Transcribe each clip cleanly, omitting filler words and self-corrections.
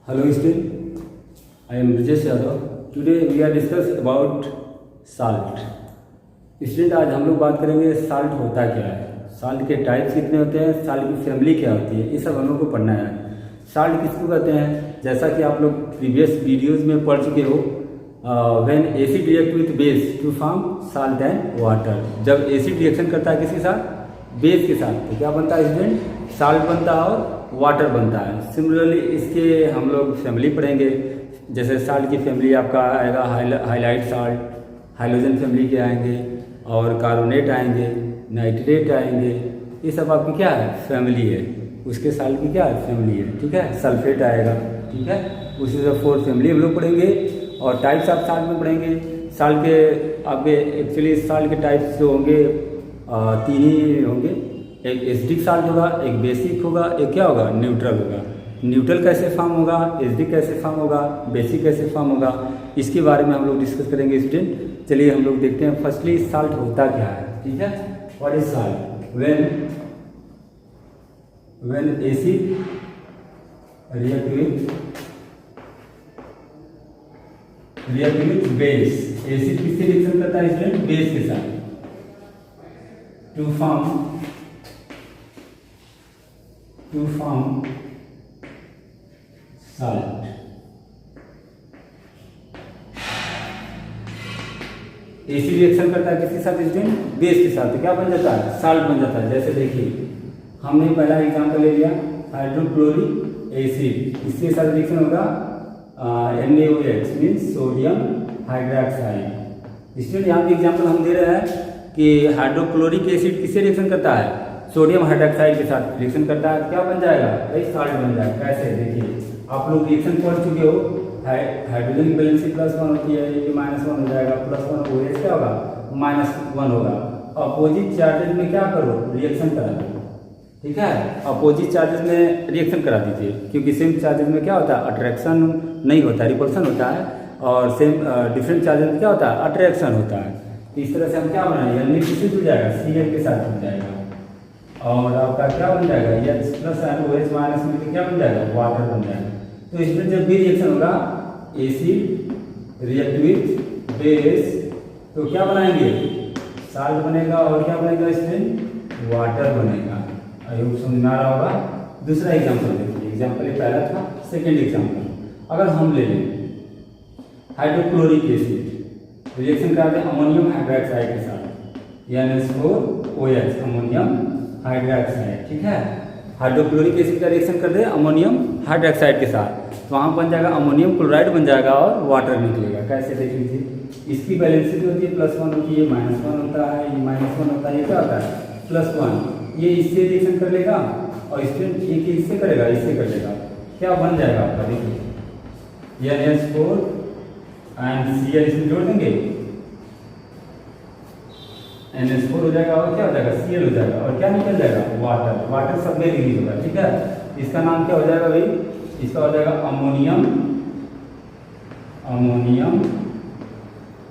Hello student, I am Rajesh Yadav. Today we are discuss about salt. Student आज हम लोग बात करेंगे साल्ट होता क्या है, साल्ट के टाइप्स कितने होते हैं, साल्ट की फैमिली क्या होती है, ये सब हम लोग को पढ़ना है। साल्ट किसको कहते हैं, जैसा कि आप लोग प्रीवियस वीडियोस में पढ़ चुके हो, when acid react with base to form salt and water. जब एसिड रिएक्शन करता है किसके साथ, बेस के साथ, तो क्या बनता है स्टूडेंट, साल्ट बनता है और वाटर बनता है। सिमिलरली इसके हम लोग फैमिली पढ़ेंगे, जैसे साल्ट की फैमिली आपका आएगा हाइलाइट साल्ट, हाइड्रोजन फैमिली के आएंगे, और कार्बोनेट आएंगे, नाइट्रेट आएंगे, ये सब आपकी क्या है, फैमिली है। उसके साल्ट की क्या है, फैमिली है, ठीक है। सल्फेट आएगा, ठीक है। उसी से 4 फैमिली हम लोग पढ़ेंगे, और टाइप्स आप साल्ट में पढ़ेंगे। साल्ट के आपके एक्चुअली साल्ट के टाइप्स जो होंगे 3 ही होंगे, एक एसिडिक साल्ट होगा, एक बेसिक होगा, एक क्या होगा, न्यूट्रल होगा। न्यूट्रल कैसे फॉर्म होगा, एसिडिक कैसे फॉर्म होगा, बेसिक कैसे फॉर्म होगा, इसके बारे में हम लोग डिस्कस करेंगे स्टूडेंट। चलिए हम लोग देखते हैं। फर्स्टली साल्ट होता क्या है, ठीक है। What is salt, when acid react with base, acid किससे रिएक्शन करता है स्टूडेंट, बेस के साथ, to form salt. Acid reaction करता है किसके साथ स्टूडेंट, बेस के साथ, तो क्या बन जाता है, साल्ट बन जाता है। जैसे देखिए हमने पहला एग्जांपल ले लिया, हाइड्रोक्लोरिक एसिड, इसके साथ रिएक्शन होगा NaOH means sodium hydroxide. Student यहाँ पे एग्जांपल हम दे रहे हैं कि हाइड्रोक्लोरिक एसिड किससे रिएक्शन करता है, सोडियम हाइड्रोक्साइड के साथ रिएक्शन करता है, क्या बन जाएगा, भाई साल्ट बन जाएगा। कैसे, देखिए आप लोग रिएक्शन पढ़ चुके हो, हाइड्रोजन की वैलेंसी +1 होती है, ये -1 हो जाएगा, +1 OH क्या होगा, -1 होगा। अपोजिट चार्जेस में क्या करो, रिएक्शन करा दो, ठीक है। अपोजिट चार्जेस में रिएक्शन करा दीजिए, क्योंकि सेम चार्जेस में क्या होता है, अट्रैक्शन नहीं होता, रिपल्सन होता है, और सेम डिफरेंट चार्जेस में क्या होता है, अट्रैक्शन होता है। तो इस तरह से हम क्या बनाएंगे, यानी किससे जुड़ जाएगा, Cl के साथ जुड़ जाएगा, और आपका क्या बन जाएगा, H+ और OH- मिलकर क्या बन जाएगा, वाटर बन जाएगा। तो इसमें जब भी रिएक्शन होगा, एसिड रिएक्ट विथ बेस, तो क्या बनाएंगे, साल्ट बनेगा, और क्या बनेगा इसमें, वाटर बनेगा। आई होप समझ में आ रहा होगा। दूसरा एग्जांपल देखिए, एग्जांपल ये पहला था, सेकंड एग्जांपल अगर हम ले लें, हाइड्रोक्लोरिक एसिड रिएक्शन करते हैं अमोनियम हाइड्रोक्साइड के साथ, NH4OH, अमोनियम हाइड्रोक्साइड, ठीक है। हाइड्रोक्लोरिक एसिड का रिएक्शन करते हैं अमोनियम हाइड्रोक्साइड के साथ, तो वहाँ बन जाएगा अमोनियम क्लोराइड बन जाएगा, और वाटर निकलेगा। कैसे देख लीजिए, इसकी वैलेंसी जो होती है +1 होती है, -1 होता है, ये -1 होता है, ये क्या होता है, +1। ये इससे रिएक्शन कर लेगा, और स्टूडेंट एक इससे करेगा, इससे कर लेगा, क्या बन जाएगा आपका, देखिए NH4 एंड Cl इसमें जोड़ देंगे, NH4 हो जाएगा, और क्या हो जाएगा, Cl हो जाएगा, और क्या निकल जाएगा, वाटर। वाटर सब में रिलीज होगा, ठीक है। इसका नाम क्या हो जाएगा भाई, इसका हो जाएगा अमोनियम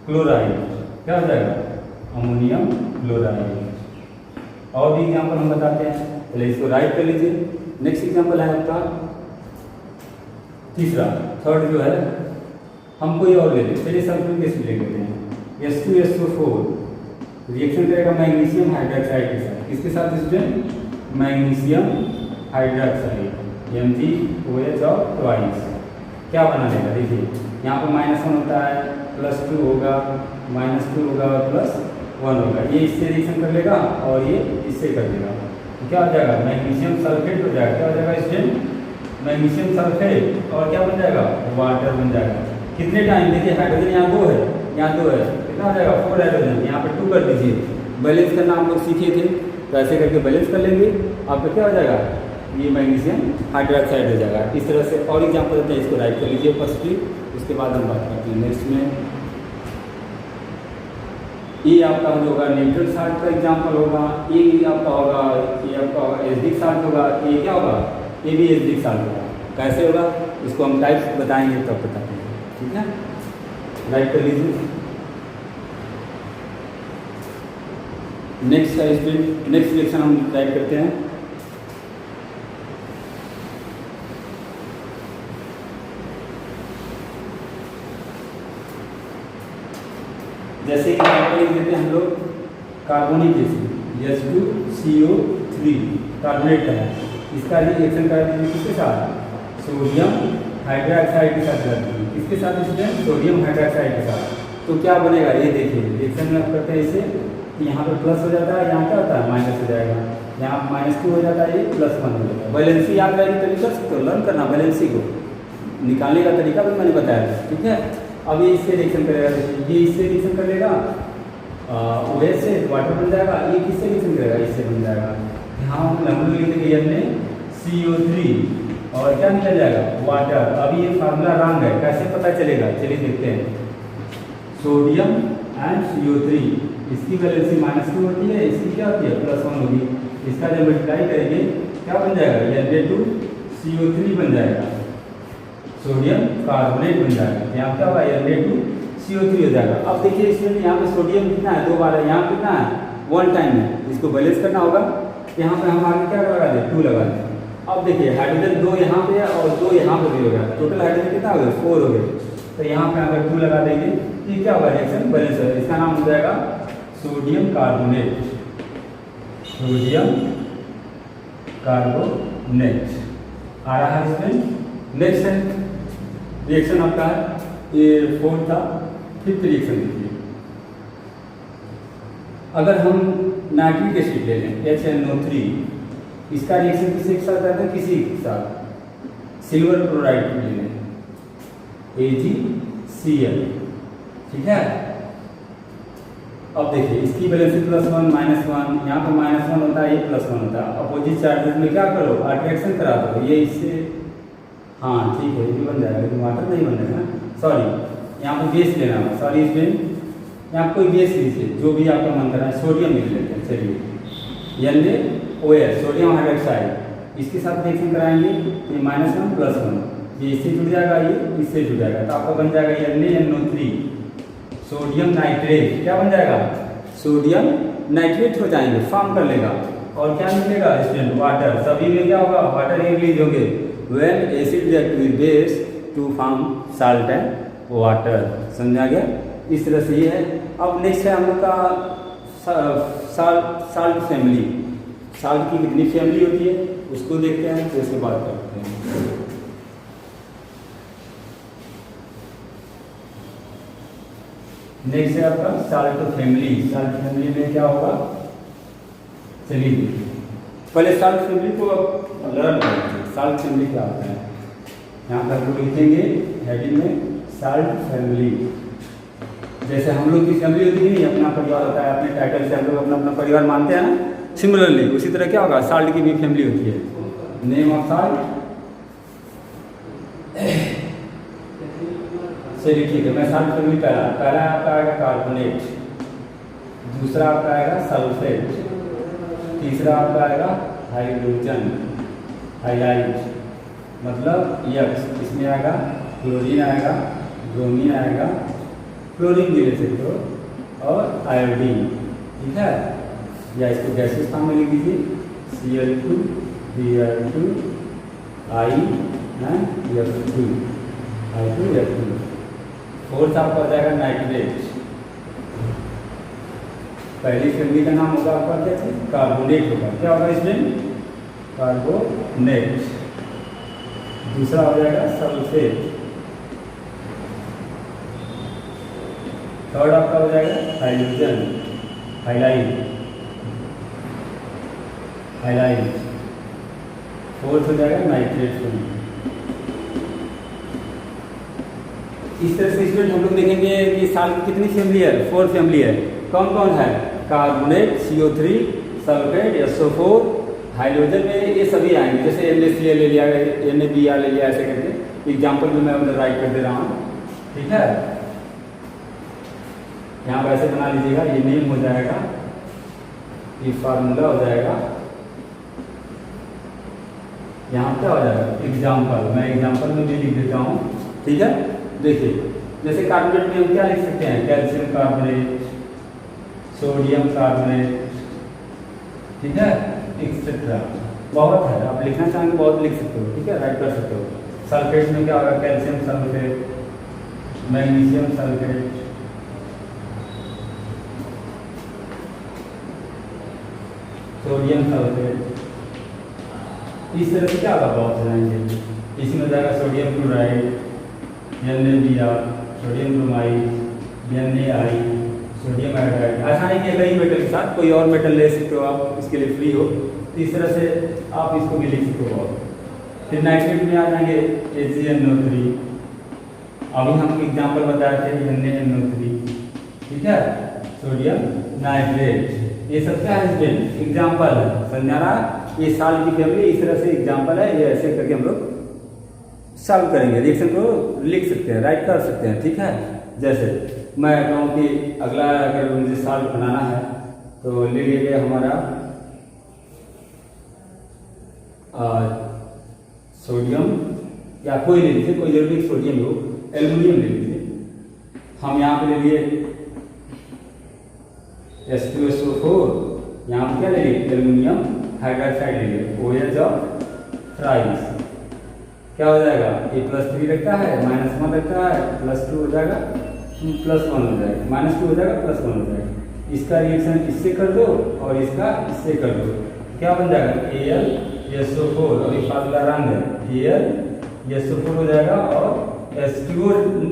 क्लोराइड, क्या हो जाएगा, अमोनियम क्लोराइड। और भी एग्जाम्पल हम बताते हैं, पहले इसको राइट कर लीजिए। नेक्स्ट एग्जाम्पल है आपका तीसरा, थर्ड जो है, हम कोई और ले लें, चलिए सल्फर एसिड ले लेते हैं, H2SO4 रिएक्शन करेगा मैग्नीशियम हाइड्रोक्साइड के साथ, किसके साथ स्टूडेंट, मैग्नीशियम हाइड्रोक्साइड, MgOH और ट्वाइस, क्या बना लेगा, देखिए यहाँ पर -1 होता है, +2 होगा, -2 होगा, और +1 होगा। ये इससे रिएक्शन कर लेगा, और ये इससे कर लेगा, तो क्या हो जाएगा, मैग्नीशियम सल्फेट हो जाएगा, क्या हो जाएगा स्टूडेंट, मैग्नीशियम सल्फेट, और क्या बन जाएगा, वाटर बन जाएगा। कितने टाइम, देखिए हाइड्रोजन यहाँ 2 है, यहाँ 2 है, कितना हो जाएगा, 4 हाइड्रोजन, यहाँ पर 2 कर दीजिए। बैलेंस करना हम लोग सीखे थे, तो ऐसे करके बैलेंस कर लेंगे, आपका क्या हो जाएगा, ये मैग्नीशियम हाइड्रोक्साइड हो जाएगा। इस तरह से और एग्जाम्पल देते हैं, इसको राइट कर लीजिए फर्स्टली, उसके बाद हम बात करते हैं नेक्स्ट में। ये आपका जो होगा न्यूट्रल साल्ट का एग्जाम्पल होगा, ये आपका होगा, ये आपका एसिडिक साल्ट होगा, ये क्या होगा, ये भी एसिडिक साल्ट होगा। कैसे होगा, इसको हम टाइप्स बताएंगे तब बताते हैं, ठीक है। राइट कर लीजिए। नेक्स्ट रिएक्शन हम राइट करते हैं, जैसे एग्जाम्पल लिख देते हैं हम लोग कार्बोनिक एसिड H2CO3 कार्बोनेट है, इसका रिएक्शन कर दीजिए किसके साथ, सोडियम हाइड्रोक्साइड के साथ कर दीजिए, किसके साथ स्टूडेंट, सोडियम हाइड्रोक्साइड के साथ। तो क्या बनेगा ये देखिए, रिएक्शन में आप करते हैं इसे, यहाँ पे प्लस हो जाता है, यहाँ क्या होता है माइनस हो जाएगा, यहाँ -2 हो जाता है, ये +1 हो जाता है। वैलेंसी याद रहेगी तभी कर सकते हो, लर्न करना वैलेंसी को निकालने का तरीका भी मैंने बताया था, ठीक है। अब ये इससे रिएक्शन करेगा, देखिए ये इससे रिएक्शन कर लेगा, OH से वाटर बन जाएगा, ये किससे रिएक्शन करेगा, इससे बन जाएगा। यहाँ हम लोग लिख देंगे NaCO3 और क्या निकल जाएगा, वाटर। अभी ये फार्मूला रॉन्ग है, कैसे पता चलेगा, चलिए देखते हैं। सोडियम एंड CO3, इसकी वैलेंसी -2 होती है, इसकी क्या होती है +1 होगी। इसका जब मल्टीप्लाई करेंगे क्या बन जाएगा, Na2CO3 बन जाएगा, सोडियम कार्बोनेट बन जाएगा। यहाँ क्या होगा, Na2CO3 हो जाएगा। अब देखिए इसमें यहाँ पे सोडियम कितना है, 2 बार है, यहाँ कितना है 1 टाइम है, इसको बैलेंस करना होगा। यहाँ पे हम आगे क्या लगा दें, 2 लगा दें। अब देखिए हाइड्रोजन 2 यहाँ पे है और 2 यहाँ पे भी हो गया, टोटल हाइड्रोजन कितना हो गया, 4 हो गए। तो यहाँ पे अगर 2 लगा देंगे तो क्या होगा, रिएक्शन बैलेंस होगा। इसका नाम हो जाएगा सोडियम कार्बोनेट, सोडियम कार्बोनेट आ रहा है इसमें। नेक्स्ट है रिएक्शन आपका है, ये 4th था, 5th रिएक्शन देखिए। अगर हम नाइट्रिक एसिड ले लें HNO3, इसका रिएक्शन किसी के साथ आता है, किसी के साथ सिल्वर क्लोराइड ले लें AgCl, ठीक है। अब देखिए इसकी वैलेंसी +1 -1, यहाँ पर -1 होता है, ये +1 होता है। अपोजिट चार्जेस में क्या करो, अट्रैक्शन करा दो, ये इससे, हाँ ठीक है ये भी बन जाएगा, लेकिन वाटर नहीं बन जाएगा, सॉरी यहाँ पर गैस लेना है, सॉरी इसमें यहाँ कोई गैस लीजिए जो भी आपका मन कर रहा है, सोडियम लिख लेते हैं, चलिए NaOH सोडियम हाइड्रोक्साइड, इसके साथ रिएक्शन कराएंगे तो ये -1 +1, ये इससे जुड़ जाएगा, ये इससे जुड़ जाएगा, तो आपका बन जाएगा NaNO3 सोडियम नाइट्रेट, क्या बन जाएगा, सोडियम नाइट्रेट हो जाएंगे, फॉर्म कर लेगा। और क्या निकलेगा स्टूडेंट, वाटर। सभी में क्या होगा, वाटर रिलीज होंगे। When acid react with base to form salt and water, समझा गया। इस तरह से ये है। अब नेक्स्ट है हम लोग का साल्ट फैमिली। साल्ट की कितनी फैमिली होती है उसको देखते हैं, तो इसके बाद करते हैं। नेक्स्ट है आपका साल्ट फैमिली। साल्ट फैमिली में क्या होगा, चलिए देखिए पहले साल्ट फैमिली को लर्न करेंगे। साल्ट फैमिली क्या होता है, यहाँ पर हम लिखेंगे हेडिंग में साल्ट फैमिली। जैसे हम लोग की फैमिली होती है नहीं, अपना परिवार होता है, अपने टाइटल से हम लोग अपना अपना परिवार मानते हैं ना, सिमिलरली उसी तरह क्या होगा, साल्ट की भी फैमिली होती है। नेम ऑफ साल्ट, चलिए ठीक है, मैं साल्ट फैमिली पहला आपका आएगा कार्बोनेट, दूसरा आपका आएगा सल्फेट, तीसरा आपका आएगा हाइड्रोजन हाइलाइट, मतलब यक्स, इसमें आएगा क्लोरीन आएगा, ब्रोमीन आएगा, क्लोरीन भी ले सकते हो, और आयोडीन, ठीक है। या इसको गैसेस फॉर्म में लिख दीजिए Cl2 Br2 I and F2 I2 F2। Fourth आपका हो जाएगा नाइट्रेट। पहली फैमिली का नाम होगा आपका क्या है, कार्बोनेट होगा। क्या होगा इसमें, कार्बोनेट। दूसरा हो जाएगा सल्फेट। थर्ड आपका हो जाएगा हाइड्रोजन हाइलाइट हाइलाइट। फोर्थ हो जाएगा नाइट्रेट। इस तरह से स्टूडेंट हम लोग देखेंगे कि साल्ट की कितनी फैमिली है, 4 फैमिली है। कौन कौन है, carbonate, CO3, sulphate, SO4, hydrogen में ये सभी आएंगे। जैसे NaCl ले लिया, NaBr ले लिया, ऐसे करके एग्जाम्पल में मैं उधर राइट कर दे रहा हूँ, ठीक है। यहाँ पर ऐसे बना लीजिएगा, ये नेम हो जाएगा, ये फार्मूला हो जाएगा, यहाँ क्या हो जाएगा एग्जाम्पल। मैं एग्जाम्पल में भी लिख देता हूँ, ठीक है। देखिए जैसे कार्बोनेट में हम क्या लिख सकते हैं, कैल्शियम कार्बोनेट, सोडियम कार्बोनेट, ठीक है, एक्सेट्रा। बहुत है, आप लिखना चाहेंगे बहुत लिख सकते हो, ठीक है, राइट कर सकते हो। सल्फेट में क्या होगा, calcium sulphate, magnesium sulphate, sodium sulphate. इस तरह से क्या होगा, बॉक्स बनाएंगे। इसमें जाएगा sodium chloride, NaBr, sodium bromide, NaI, sodium iodide. आसानी के कई मेटल के साथ कोई और मेटल ले सकते हो आप, इसके लिए फ्री हो। तो इस तरह से आप इसको भी लिख सकते हो। फिर नाइट्रेट में आ जाएंगे AgNO3। अभी हम एग्जाम्पल बताए थे NaNO3, ठीक है, सोडियम नाइट्रेट। ये सब क्या है, एग्जाम्पल है, समझा रहा। ये साल की फैमिली इस तरह से एग्जाम्पल है, ये ऐसे करके हम लोग सॉल्व करेंगे, रिएक्शन को लिख सकते हैं, राइट कर सकते हैं, ठीक है। जैसे मैं कहूँ कि अगला अगर मुझे सॉल्व बनाना है तो ले लीजिए हमारा सोडियम, या कोई ले लीजिए, कोई जरूरी सोडियम हो, एल्युमिनियम ले लीजिए। हम यहाँ पे ले लिए H2SO4, यहाँ पे क्या ले लिए, एल्युमिनियम हाइड्रोक्साइड ले लिए, OH ऑफ थ्राइस। क्या हो जाएगा, ये +3 रखता है, -1 रखता है, +2 हो जाएगा, +1 हो जाएगा, -2 हो जाएगा, +1 हो जाएगा। इसका रिएक्शन इससे कर दो और इसका इससे कर दो, क्या बन जाएगा, AlSO4। और ये फार्मूला रंग है, AlSO4 हो जाएगा और H2O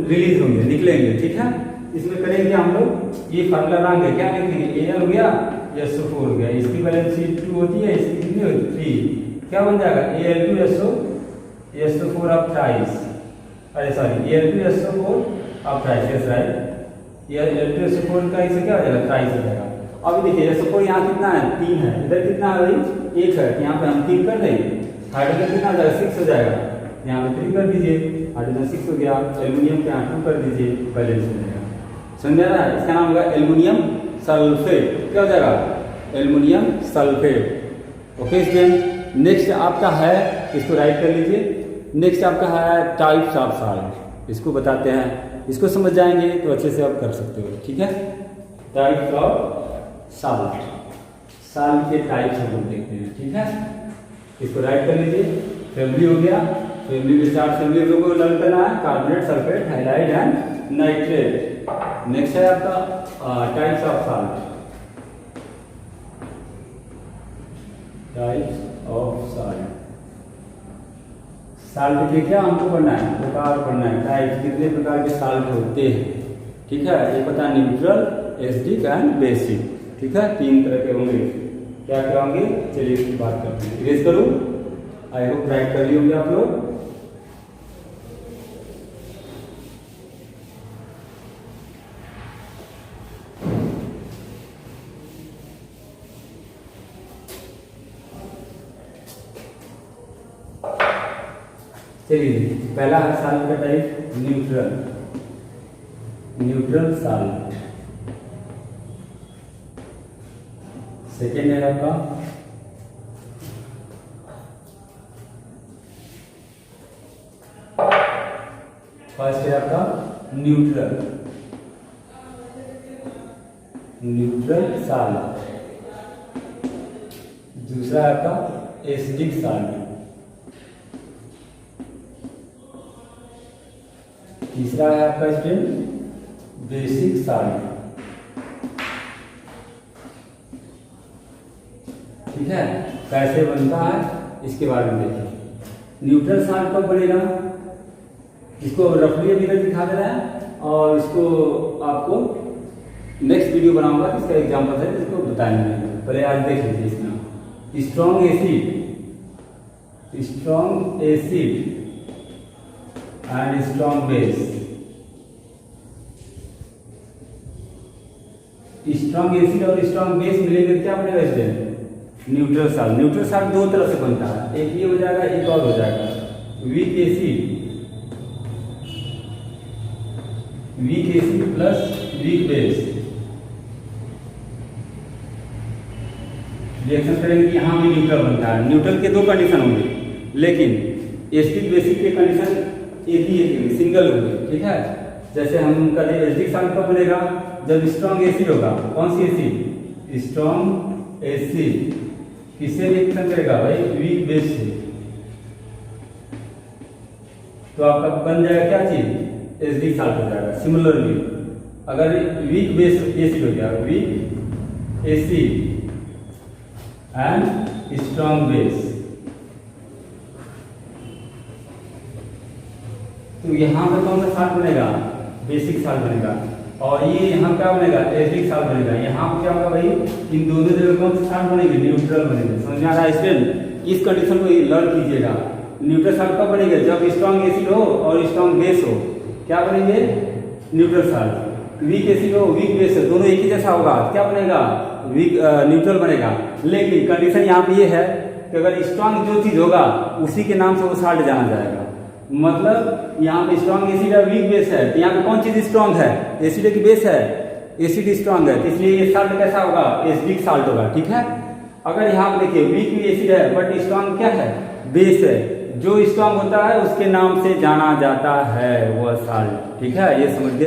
रिलीज होंगे, निकलेंगे, ठीक है। इसमें करेंगे हम लोग, ये फार्मूला रंग है, क्या लिखेंगे, Al हो गया, SO4 हो गया, इसकी वैलेंसी 2 होती है, इसकी कितनी होती है, 3। क्या बन जाएगा, Al2SO4 ऑफ थ्राइस, अरे sorry, Al2SO4 of thrice, yes right. ये Al2SO4 का इसे क्या हो जाएगा, थ्राइस हो जाएगा। अब देखिए SO4 यहाँ कितना है, 3 है, इधर कितना है भाई, 1 है, यहाँ पे हम 3 कर देंगे, हाइड्रोजन कितना हो जाएगा, 6 हो जाएगा, यहाँ पे 3 कर दीजिए, हाइड्रोजन 6 हो गया। एल्युमिनियम के यहाँ 2 कर दीजिए, बैलेंस हो जाएगा, समझ रहा है। इसका नाम होगा एल्युमिनियम सल्फेट, क्या हो जाएगा, aluminium sulphate. Okay student, next आपका है, इसको राइट कर लीजिए। नेक्स्ट आपका है टाइप्स ऑफ साल्ट, इसको बताते हैं, इसको समझ जाएंगे तो अच्छे से आप कर सकते हो, ठीक है। टाइप्स ऑफ साल्ट, साल्ट के टाइप्स हम लोग देखते हैं, ठीक है। इसको राइट कर लीजिए। फैमिली हो गया, फैमिली में 4 फैमिली लोगों को लर्न करना है, carbonate, sulphate, hydride and nitrate. Next है आपका types of salt, types of salt. Salt के क्या हमको पढ़ना है, प्रकार पढ़ना है, टाइप्स, कितने प्रकार के साल्ट होते हैं, ठीक है। ये पता है, न्यूट्रल, एसिडिक एंड बेसिक, ठीक है, 3 तरह के होंगे। क्या क्या होंगे, चलिए इसकी बात करते हैं। इरेज करूँ, आई होप राइट कर लिए होंगे आप लोग। चलिए, पहला है साल्ट का type neutral, neutral salt. Second है आपका फर्स्ट है आपका न्यूट्रल, न्यूट्रल साल्ट। दूसरा है आपका एसिडिक साल्ट। तीसरा है आपका स्टूडेंट बेसिक साल्ट, ठीक है। कैसे बनता है इसके बारे में देखिए। न्यूट्रल साल्ट कब बनेगा, इसको रफली अभी तक दिखा दे रहा है, और इसको आपको नेक्स्ट वीडियो बनाऊंगा, इसका एग्जांपल है जिसको बताएंगे। पहले आज देख लीजिए इसमें strong acid, strong acid and strong base. Strong acid और स्ट्रॉन्ग बेस मिलेंगे क्या बनेगा student, neutral salt. Neutral salt 2 तरह से बनता है, एक ये हो जाएगा, एक और हो जाएगा। Weak acid plus weak base reaction करेंगे, यहाँ भी न्यूट्रल बनता है। न्यूट्रल के 2 कंडीशन होंगे, लेकिन एसिडिक बेसिक के कंडीशन एक ही होगी, सिंगल होगी, ठीक है। जैसे हम कहते हैं एसिडिक साल्ट कब बनेगा, जब स्ट्रॉन्ग एसिड होगा। कौन सी एसिड, स्ट्रॉन्ग एसिड किससे रिएक्शन करेगा भाई, वीक बेस से। तो आपका बन जाएगा क्या चीज, एसिडिक साल्ट हो जाएगा। सिमिलरली अगर वीक बेस एसिड हो गया, weak acid and strong base. तो यहाँ पे कौन सा साल्ट बनेगा? बेसिक साल्ट बनेगा। और ये यहाँ क्या बनेगा? एसिडिक साल्ट बनेगा। यहाँ पे क्या होगा भाई? इन दोनों जगह कौन सा साल्ट बनेंगे? न्यूट्रल बनेंगे। समझ में आ रहा है स्टूडेंट? इस कंडीशन को लर्न कीजिएगा। न्यूट्रल साल्ट कब बनेंगे? जब स्ट्रॉन्ग एसिड हो और स्ट्रॉन्ग बेस हो। क्या बनेंगे? Neutral salt. वीक एसिड हो, वीक बेस हो, दोनों एक ही जैसा होगा, क्या बनेगा? वीक न्यूट्रल बनेगा। लेकिन कंडीशन यहाँ पे ये है कि अगर स्ट्रॉन्ग जो चीज होगा उसी के नाम से वो साल्ट जाना जाएगा। मतलब यहाँ पे स्ट्रॉन्ग एसिड है, वीक बेस है, तो यहाँ पे कौन चीज स्ट्रॉन्ग है? एसिड की बेस है, एसिड स्ट्रॉन्ग है, तो इसलिए ये साल्ट कैसा होगा? एसिडिक साल्ट होगा। ठीक है। अगर यहाँ पे देखिए वीक भी एसिड है बट स्ट्रॉन्ग क्या है? बेस है। जो स्ट्रॉन्ग होता है उसके नाम से जाना जाता है वह साल्ट। ठीक है, ये समझ गए।